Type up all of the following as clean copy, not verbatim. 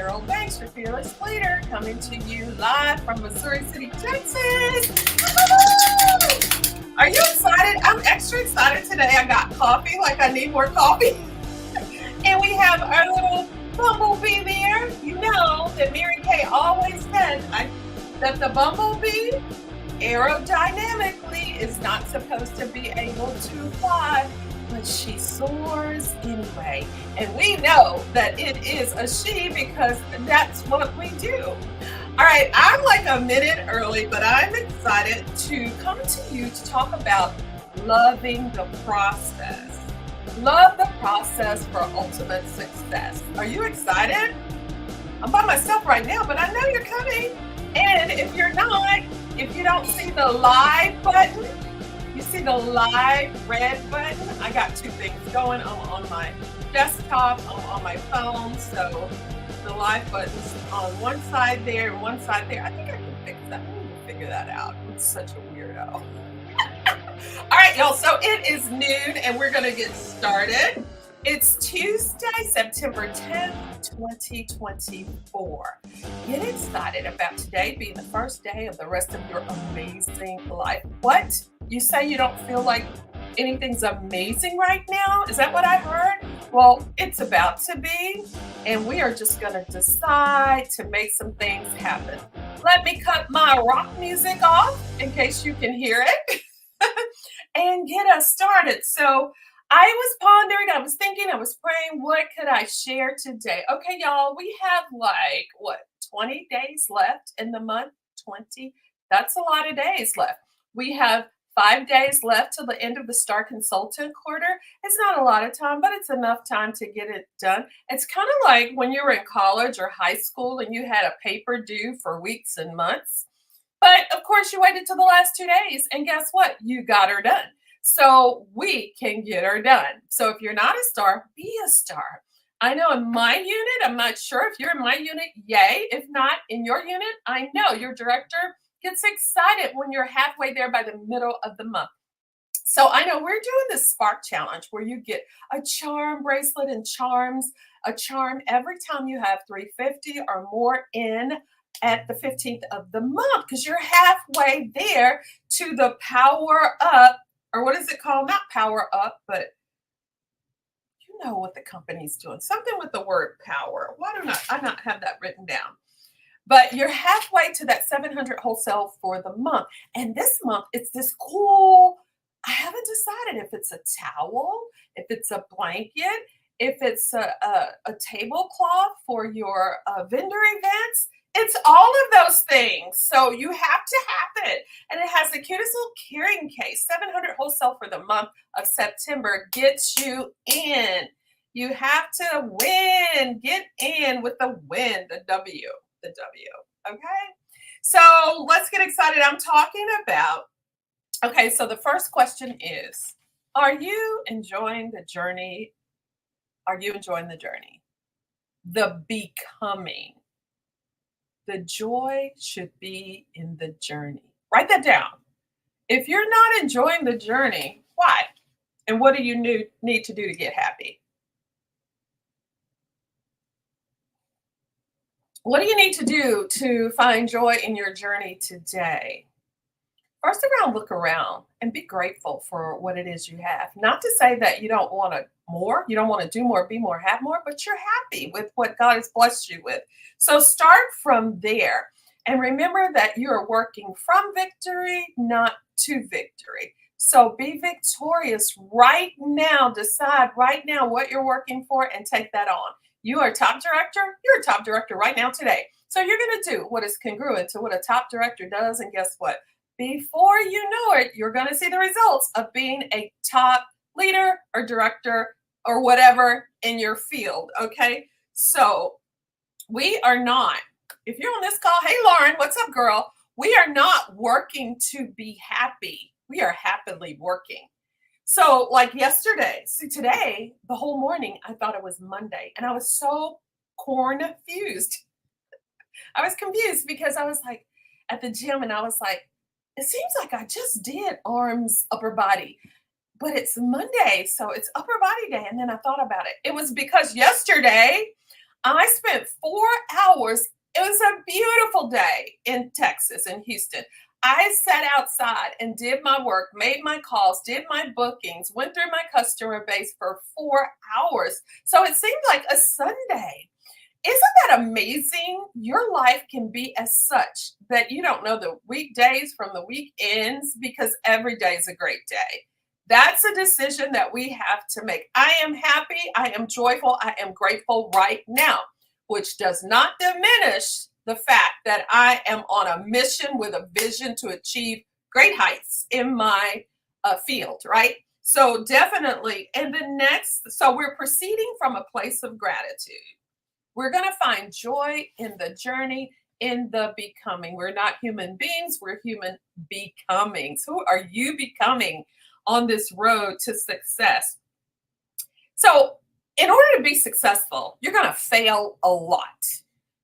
Carol Banks, your fearless leader, coming to you live from Missouri City, Texas. Woo! Are you excited? I'm extra excited today. I got coffee, like I need more coffee. And we have our little bumblebee there. You know that Mary Kay always said that the bumblebee aerodynamically is not supposed to be able to fly, but she soars anyway. And we know that it is a she because that's what we do. All right, I'm like a minute early, but I'm excited to come to you to talk about loving the process. Love the process for ultimate success. Are you excited? I'm by myself right now, but I know you're coming. And if you're not, if you don't see the live button, you see the live red button. I got two things going on my desktop, on my phone. So the live button's on one side there and one side there. I think I can fix that. I need to figure that out. I'm such a weirdo. All right, y'all. So it is noon and we're going to get started. It's Tuesday, September 10th, 2024. Get excited about today being the first day of the rest of your amazing life. What? You say you don't feel like anything's amazing right now? Is that what I heard? Well, it's about to be, and we are just going to decide to make some things happen. Let me cut my rock music off in case you can hear it and get us started. So I was pondering, I was thinking, I was praying, what could I share today? Okay, y'all, we have 20 days left in the month? 20? That's a lot of days left. We have 5 days left till the end of the Star Consultant quarter. It's not a lot of time, but it's enough time to get it done. It's kind of like when you were in college or high school and you had a paper due for weeks and months. But of course, you waited till the last 2 days, and guess what? You got her done. So we can get her done. So if you're not a star, be a star. I know in my unit, I'm not sure if you're in my unit, yay. If not in your unit, I know your director gets excited when you're halfway there by the middle of the month. So I know we're doing this Spark Challenge where you get a charm bracelet and a charm every time you have 350 or more in at the 15th of the month, because you're halfway there to the power up. Or what is it called? Not power up, but you know what the company's doing. Something with the word power. Why do I not have that written down? But you're halfway to that 700 wholesale for the month. And this month, it's this cool, I haven't decided if it's a towel, if it's a blanket, if it's a tablecloth for your vendor events. It's all of those things. So you have to have it. And it has the cutest little carrying case. 700 wholesale for the month of September gets you in. You have to win. Get in with the win, the W. Okay? So let's get excited. I'm talking about, okay, so the first question is, are you enjoying the journey? Are you enjoying the journey? The becoming. The joy should be in the journey. Write that down. If you're not enjoying the journey, why? And what do you need to do to get happy? What do you need to do to find joy in your journey today? First look around and be grateful for what it is you have. Not to say that you don't want more, you don't want to do more, be more, have more, but you're happy with what God has blessed you with. So start from there. And remember that you are working from victory, not to victory. So be victorious right now. Decide right now what you're working for and take that on. You are a top director. You're a top director right now today. So you're going to do what is congruent to what a top director does. And guess what? Before you know it, you're going to see the results of being a top leader or director or whatever in your field. Okay. So we are not, if you're on this call, hey, Lauren, what's up, girl? We are not working to be happy. We are happily working. So like yesterday, see today, the whole morning, I thought it was Monday and I was so confused. I was confused because I was like at the gym and I was like, it seems like I just did arms, upper body, but it's Monday. So it's upper body day. And then I thought about it. It was because yesterday I spent 4 hours. It was a beautiful day in Texas, in Houston. I sat outside and did my work, made my calls, did my bookings, went through my customer base for 4 hours. So it seemed like a Sunday. Isn't that amazing? Your life can be as such that you don't know the weekdays from the weekends because every day is a great day. That's a decision that we have to make. I am happy, I am joyful, I am grateful right now, which does not diminish the fact that I am on a mission with a vision to achieve great heights in my field, right? So, definitely. And the next, so we're proceeding from a place of gratitude. We're going to find joy in the journey, in the becoming. We're not human beings, we're human becomings. Who are you becoming on this road to success? So, in order to be successful, you're going to fail a lot.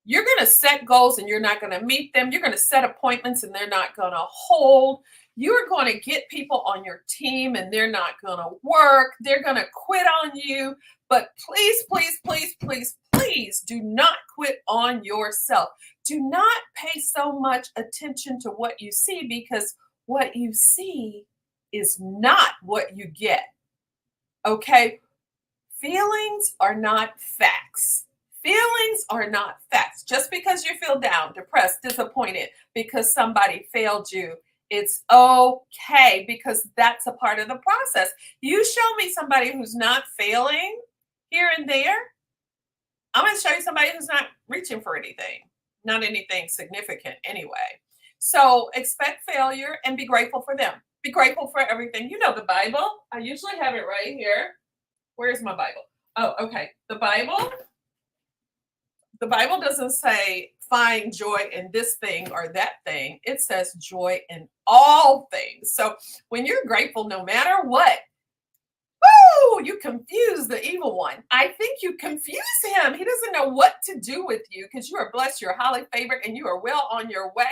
You're going to set goals and you're not going to meet them. You're going to set appointments and they're not going to hold. You're going to get people on your team and they're not going to work. They're going to quit on you. But please, please, please, please, please do not quit on yourself. Do not pay so much attention to what you see because what you see is not what you get. Okay? Feelings are not facts. Feelings are not facts. Just because you feel down, depressed, disappointed because somebody failed you, it's okay because that's a part of the process. You show me somebody who's not failing here and there, I'm going to show you somebody who's not reaching for anything, not anything significant anyway. So expect failure and be grateful for them. Be grateful for everything. You know the Bible. I usually have it right here. Where's my Bible? Oh, okay. The Bible doesn't say find joy in this thing or that thing. It says joy in all things. So when you're grateful, no matter what, woo, you confuse the evil one. I think you confuse him. He doesn't know what to do with you because you are blessed, you're highly favored, and you are well on your way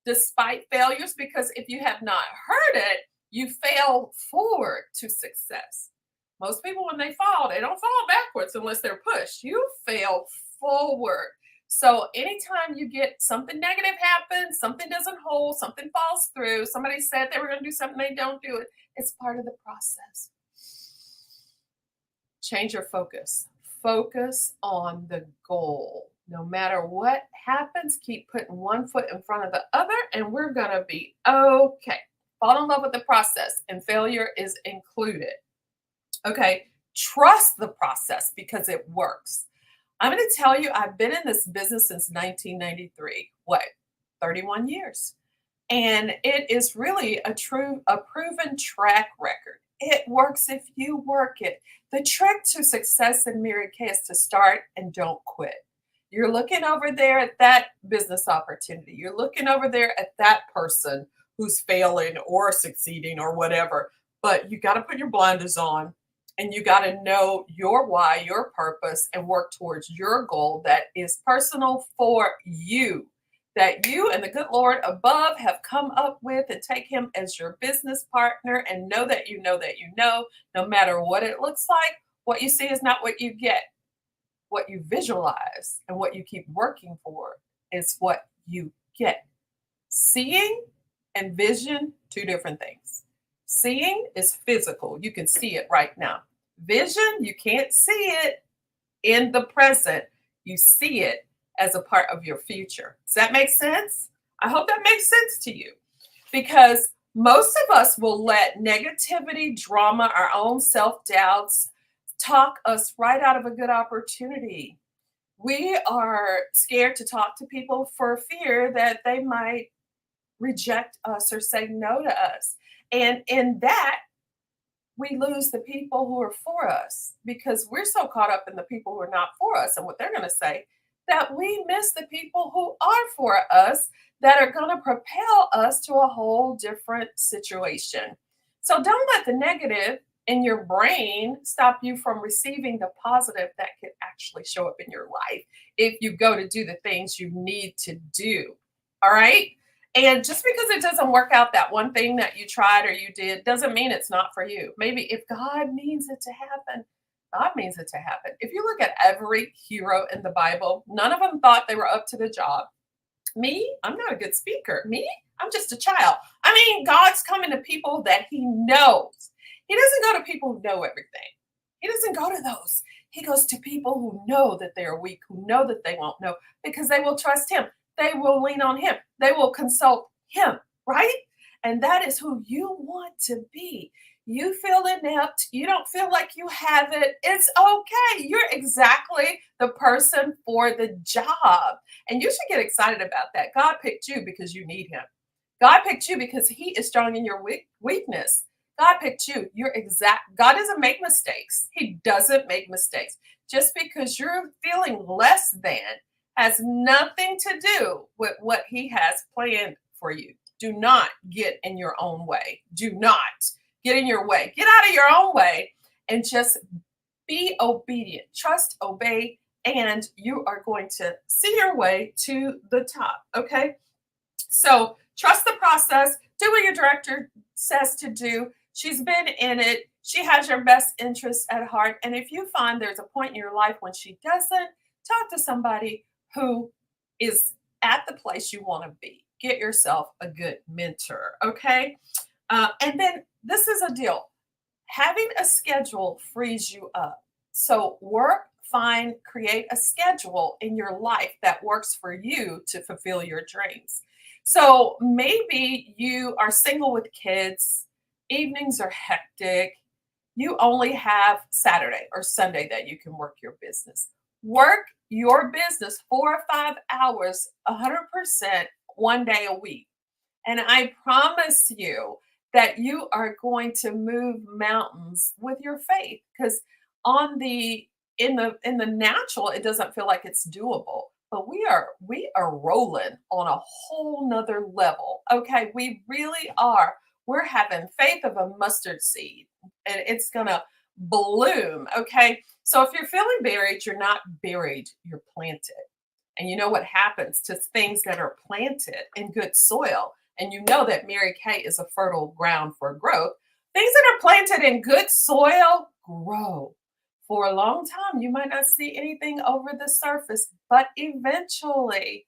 despite failures. Because if you have not heard it, you fail forward to success. Most people, when they fall, they don't fall backwards unless they're pushed. You fail forward. So anytime you get something negative happen, something doesn't hold, something falls through, somebody said they were going to do something, they don't do it, it's part of the process. Change your focus. Focus on the goal. No matter what happens, keep putting one foot in front of the other, and we're going to be okay. Fall in love with the process, and failure is included. Okay, trust the process because it works. I'm going to tell you, I've been in this business since 1993. What? 31 years. And it is really a proven track record. It works if you work it. The trick to success in Mary Kay is to start and don't quit. You're looking over there at that business opportunity. You're looking over there at that person who's failing or succeeding or whatever. But you got to put your blinders on and you got to know your why, your purpose, and work towards your goal that is personal for you, that you and the good Lord above have come up with, and take him as your business partner and know that you know that you know, no matter what it looks like, what you see is not what you get. What you visualize and what you keep working for is what you get. Seeing and vision, two different things. Seeing is physical. You can see it right now. Vision, you can't see it in the present. You see it as a part of your future. Does that make sense? I hope that makes sense to you, because most of us will let negativity, drama, our own self-doubts talk us right out of a good opportunity. We are scared to talk to people for fear that they might reject us or say no to us. And in that, we lose the people who are for us because we're so caught up in the people who are not for us and what they're going to say, that we miss the people who are for us, that are going to propel us to a whole different situation. So don't let the negative in your brain stop you from receiving the positive that could actually show up in your life if you go to do the things you need to do. All right. And just because it doesn't work out, that one thing that you tried or you did, doesn't mean it's not for you. Maybe if God means it to happen, God means it to happen. If you look at every hero in the Bible, none of them thought they were up to the job. Me, I'm not a good speaker. Me, I'm just a child. I mean, God's coming to people that he knows. He doesn't go to people who know everything. He doesn't go to those. He goes to people who know that they are weak, who know that they won't know, because they will trust him. They will lean on him. They will consult him, right? And that is who you want to be. You feel inept. You don't feel like you have it. It's okay. You're exactly the person for the job. And you should get excited about that. God picked you because you need him. God picked you because he is strong in your weakness. God picked you. You're exact. God doesn't make mistakes. He doesn't make mistakes. Just because you're feeling less than has nothing to do with what he has planned for you. Do not get in your own way. Do not get in your way. Get out of your own way and just be obedient. Trust, obey, and you are going to see your way to the top. Okay? So trust the process. Do what your director says to do. She's been in it. She has your best interests at heart. And if you find there's a point in your life when she doesn't, talk to somebody who is at the place you want to be. Get yourself a good mentor. Okay? And then this is a deal. Having a schedule frees you up. So work, find, create a schedule in your life that works for you to fulfill your dreams. So maybe you are single with kids, evenings are hectic, you only have Saturday or Sunday that you can work your business. Work your business 4 or 5 hours, 100%, 1 day a week. And I promise you that you are going to move mountains with your faith, because on the in the natural it doesn't feel like it's doable, but we are rolling on a whole nother level. Okay, we really are. We're having faith of a mustard seed and it's gonna bloom. Okay, so if you're feeling buried, you're not buried, you're planted. And you know what happens to things that are planted in good soil? And you know that Mary Kay is a fertile ground for growth. Things that are planted in good soil grow. For a long time, you might not see anything over the surface, but eventually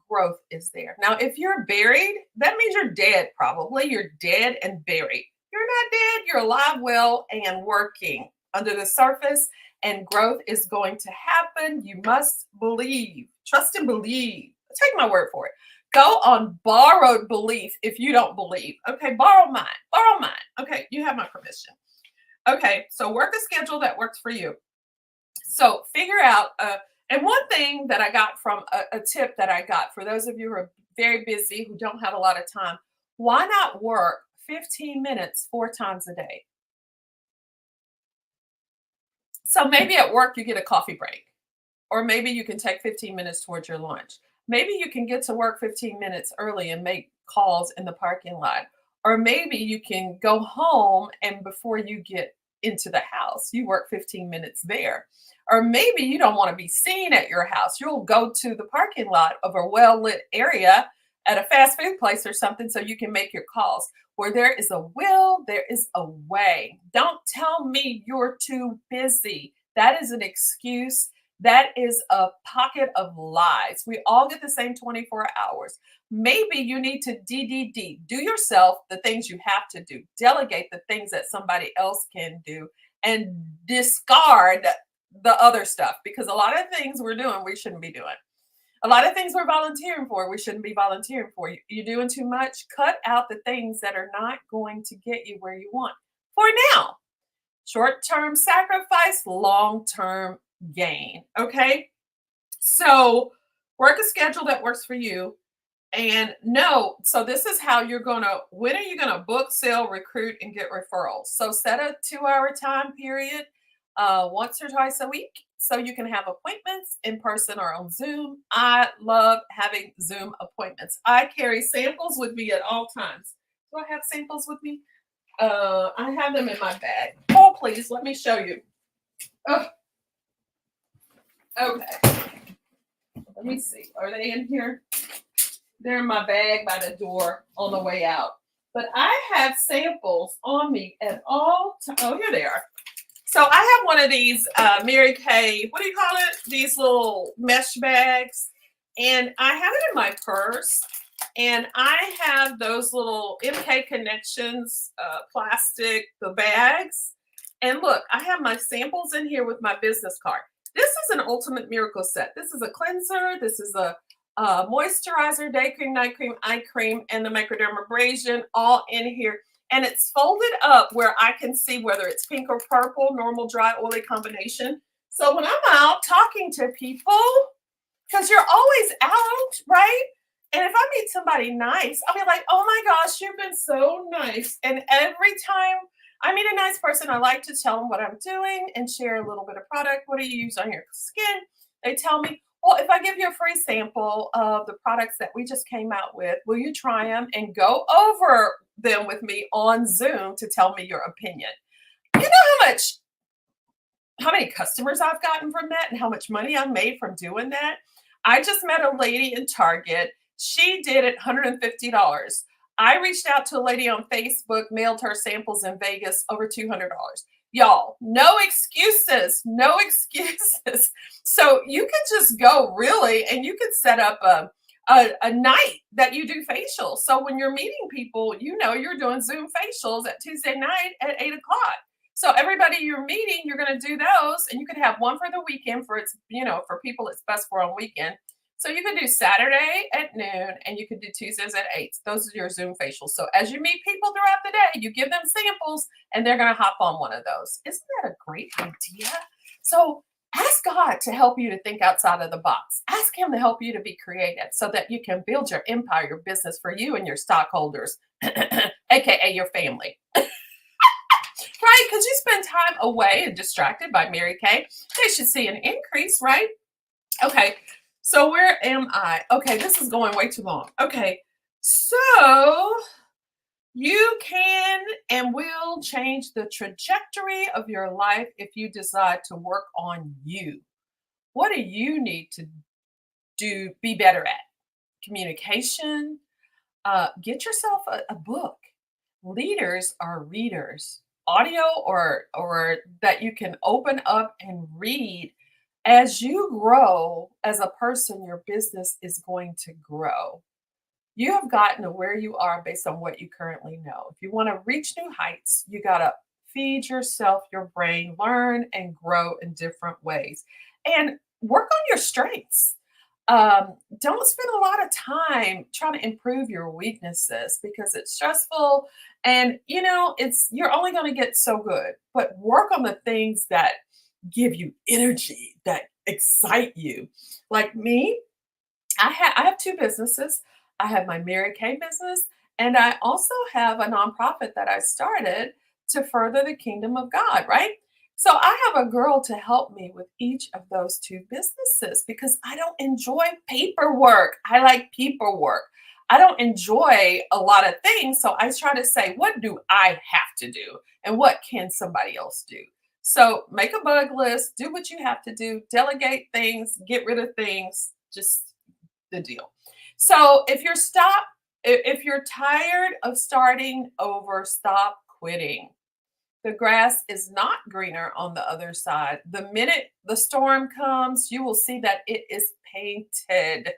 growth is there. Now, if you're buried, that means you're dead, probably. You're dead and buried. You're not dead, you're alive, well, and working under the surface, and growth is going to happen. You must believe, trust and believe. Take my word for it. Go on borrowed belief if you don't believe. Okay, borrow mine. Borrow mine. Okay, you have my permission. Okay, so work a schedule that works for you. So figure out, and one thing that I got from a tip that I got for those of you who are very busy, who don't have a lot of time, why not work 15 minutes 4 times a day? So maybe at work you get a coffee break, or maybe you can take 15 minutes towards your lunch. Maybe you can get to work 15 minutes early and make calls in the parking lot. Or maybe you can go home and before you get into the house, you work 15 minutes there. Or maybe you don't want to be seen at your house. You'll go to the parking lot of a well lit area at a fast food place or something so you can make your calls. Where there is a will, there is a way. Don't tell me you're too busy. That is an excuse. That is a pocket of lies. We all get the same 24 hours. Maybe you need to do yourself the things you have to do. Delegate the things that somebody else can do and discard the other stuff, because a lot of things we're doing we shouldn't be doing. A lot of things we're volunteering for we shouldn't be volunteering for. You're doing too much. Cut out the things that are not going to get you where you want. For now, short-term sacrifice, long-term gain. Okay, so work a schedule that works for you, and no, so this is how you're gonna, when are you gonna book, sell, recruit, and get referrals? So set a 2-hour time period once or twice a week so you can have appointments in person or on Zoom. I love having Zoom appointments. I carry samples with me at all times. Do I have samples with me? I have them in my bag. Oh, please, let me show you. Oh. Okay. Let me see. Are they in here? They're in my bag by the door on the way out. But I have samples on me at all times. Oh, here they are. So I have one of these Mary Kay, what do you call it? These little mesh bags. And I have it in my purse. And I have those little MK Connections plastic, the bags. And look, I have my samples in here with my business card. This is an ultimate miracle set. This is a cleanser. This is a moisturizer, day cream, night cream, eye cream, and the microdermabrasion all in here. And it's folded up where I can see whether it's pink or purple, normal, dry, oily combination. So when I'm out talking to people, because you're always out, right? And if I meet somebody nice, I'll be like, oh my gosh, you've been so nice. And every time I meet a nice person, I like to tell them what I'm doing and share a little bit of product. What do you use on your skin? They tell me, well, if I give you a free sample of the products that we just came out with, will you try them and go over them with me on Zoom to tell me your opinion? You know how many customers I've gotten from that and how much money I've made from doing that? I just met a lady in Target. She did it $150. I reached out to a lady on Facebook, mailed her samples in Vegas, over $200. Y'all, no excuses, no excuses. So you can just go really, and you could set up a night that you do facials. So when you're meeting people, you know you're doing Zoom facials at Tuesday night at 8 o'clock. So everybody you're meeting, you're going to do those, and you could have one for the weekend for it's, for people it's best for on weekend. So you could do Saturday at noon and you could do Tuesdays at 8. Those are your Zoom facials. So as you meet people throughout the day, you give them samples and they're going to hop on one of those. Isn't that a great idea? So ask God to help you to think outside of the box. Ask Him to help you to be creative so that you can build your empire, your business for you and your stockholders, AKA your family. Right? Because you spend time away and distracted by Mary Kay. They should see an increase, right? Okay. So where am I? Okay, this is going way too long. Okay. So you can and will change the trajectory of your life if you decide to work on you. What do you need to be better at? Communication. Get yourself a book. Leaders are readers. Audio or that you can open up and read. As you grow as a person, your business is going to grow. You have gotten to where you are based on what you currently know. If you want to reach new heights, you got to feed yourself, your brain, learn and grow in different ways, and work on your strengths. Don't spend a lot of time trying to improve your weaknesses because it's stressful and you're only going to get so good. But work on the things that give you energy, that excite you. Like me, I have two businesses. I have my Mary Kay business, and I also have a nonprofit that I started to further the kingdom of God, right? So I have a girl to help me with each of those two businesses because I don't enjoy paperwork. I like paperwork. I don't enjoy a lot of things. So I try to say, what do I have to do? And what can somebody else do? So make a bug list, do what you have to do, delegate things, get rid of things, just the deal. So if you're tired of starting over, stop quitting. The grass is not greener on the other side. The minute the storm comes, you will see that it is painted.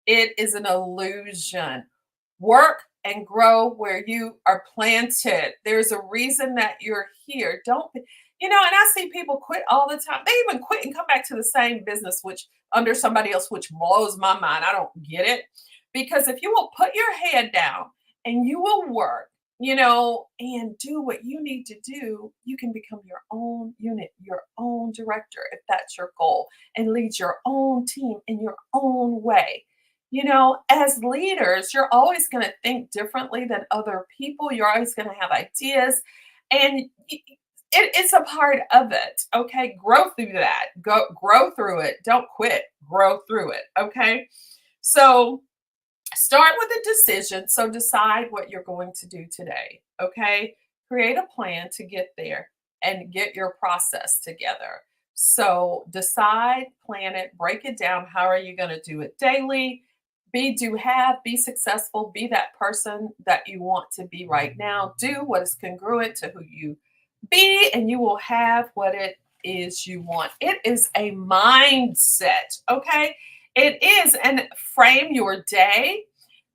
It is an illusion. Work and grow where you are planted. There's a reason that you're here. And I see people quit all the time. They even quit and come back to the same business, which under somebody else, which blows my mind. I don't get it. Because if you will put your head down and you will work, and do what you need to do, you can become your own unit, your own director, if that's your goal, and lead your own team in your own way. As leaders, you're always going to think differently than other people. You're always going to have ideas, and it's a part of it. Okay, grow through that. Grow through it. Don't quit. Grow through it. Okay, so start with a decision. So decide what you're going to do today. Okay, create a plan to get there and get your process together. So decide, plan it, break it down. How are you going to do it daily? Be successful, be that person that you want to be right now. Do what is congruent to who you Be and you will have what it is you want. It is a mindset, okay? It is, and frame your day.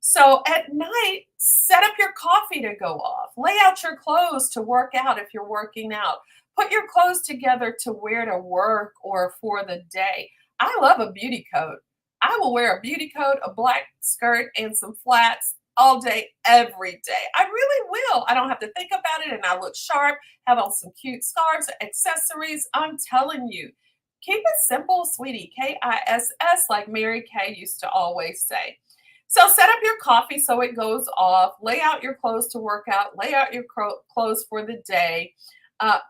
So at night, set up your coffee to go off. Lay out your clothes to work out if you're working out. Put your clothes together to wear to work or for the day. I love a beauty coat. I will wear a beauty coat, a black skirt, and some flats all day, every day. I really will. I don't have to think about it, and I look sharp, have on some cute scarves, accessories. I'm telling you, keep it simple, sweetie. KISS, like Mary Kay used to always say. So set up your coffee so it goes off. Lay out your clothes to work out. Lay out your clothes for the day.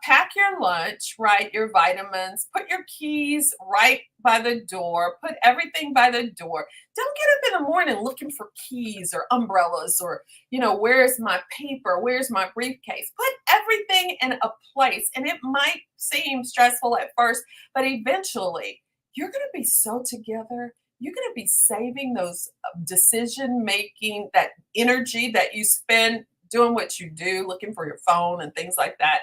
Pack your lunch, right? Your vitamins. Put your keys right by the door. Put everything by the door. Don't get up in the morning looking for keys or umbrellas or, where's my paper? Where's my briefcase? Put everything in a place. And it might seem stressful at first, but eventually you're going to be so together. You're going to be saving those decision making, that energy that you spend doing what you do, looking for your phone and things like that,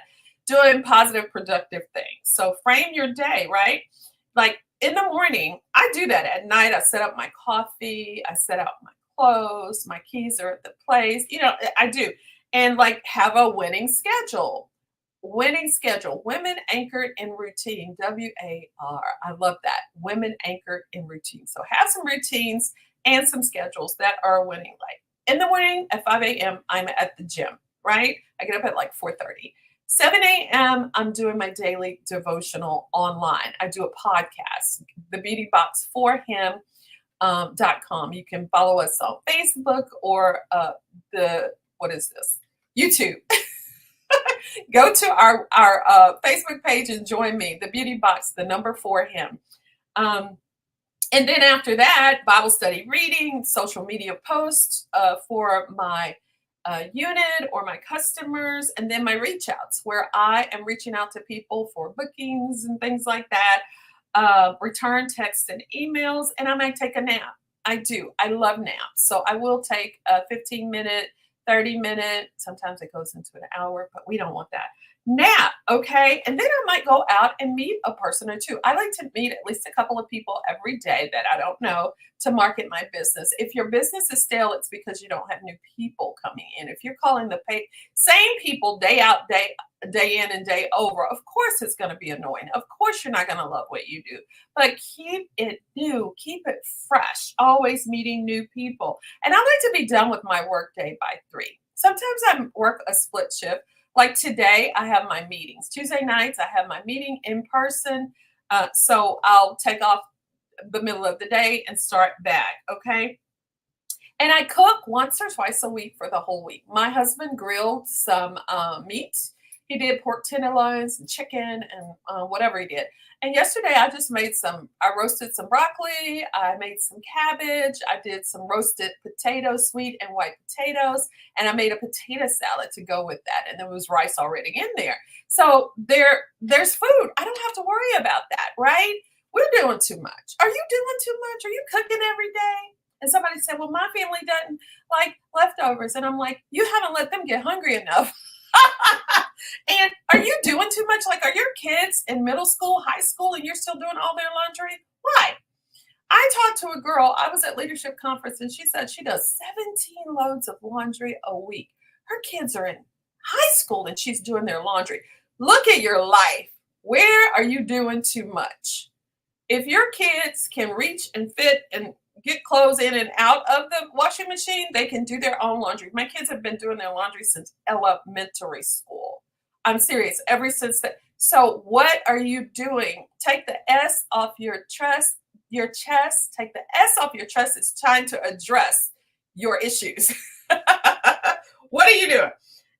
doing positive, productive things. So frame your day, right? Like in the morning, I do that. At night, I set up my coffee, I set out my clothes, my keys are at the place. I do. And like have a winning schedule. Winning schedule. Women anchored in routine. WAR. I love that. Women anchored in routine. So have some routines and some schedules that are winning. Like in the morning at 5 a.m., I'm at the gym, right? I get up at like 4:30. 7 a.m., I'm doing my daily devotional online. I do a podcast, the Beauty Box for Him. .com. You can follow us on Facebook or what is this? YouTube. Go to our Facebook page and join me, the Beauty Box, the number for Him. And then after that, Bible study reading, social media posts for my unit or my customers, and then my reach outs where I am reaching out to people for bookings and things like that, return texts and emails, and I might take a nap. I do. I love naps. So I will take a 15-minute, 30-minute, sometimes it goes into an hour, but we don't want that nap. Okay. And then I might go out and meet a person or two. I like to meet at least a couple of people every day that I don't know to market my business. If your business is stale, it's because you don't have new people coming in. If you're calling the same people day out, day in and day over, of course it's going to be annoying. Of course you're not going to love what you do, but keep it new, keep it fresh, always meeting new people. And I like to be done with my work day by 3. Sometimes I work a split shift. Like today, I have my meetings. Tuesday nights, I have my meeting in person. So I'll take off the middle of the day and start back. Okay. And I cook once or twice a week for the whole week. My husband grilled some meat. He did pork tenderloins and chicken and whatever he did. And yesterday I roasted some broccoli. I made some cabbage. I did some roasted potatoes, sweet and white potatoes. And I made a potato salad to go with that. And there was rice already in there. So there's food. I don't have to worry about that, right? We're doing too much. Are you doing too much? Are you cooking every day? And somebody said, well, my family doesn't like leftovers. And I'm like, you haven't let them get hungry enough. And are you doing too much? Like, are your kids in middle school, high school, and you're still doing all their laundry? Why? I talked to a girl, I was at leadership conference, and she said she does 17 loads of laundry a week. Her kids are in high school and she's doing their laundry. Look at your life. Where are you doing too much? If your kids can reach and fit and get clothes in and out of the washing machine, they can do their own laundry. My kids have been doing their laundry since elementary school. I'm serious, ever since that. So what are you doing? Take the S off your chest, take the S off your chest. It's time to address your issues. What are you doing?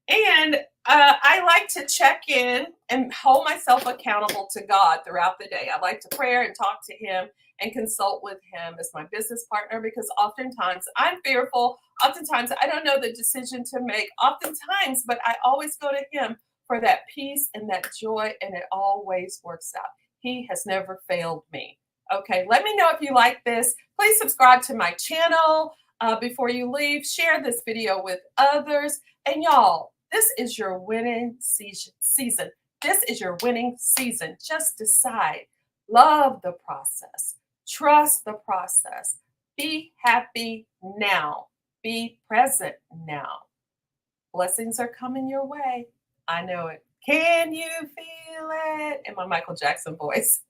And I like to check in and hold myself accountable to God throughout the day. I like to pray and talk to Him and consult with Him as my business partner, because oftentimes I'm fearful. Oftentimes I don't know the decision to make. Oftentimes, but I always go to Him for that peace and that joy, and it always works out. He has never failed me. Okay, let me know if you like this. Please subscribe to my channel before you leave. Share this video with others. And y'all, This is your winning season. This is your winning season. Just decide. Love the process. Trust the process. Be happy now. Be present now. Blessings are coming your way. I know it. Can you feel it? In my Michael Jackson voice.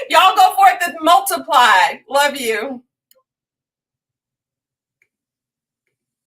Y'all go forth and multiply. Love you.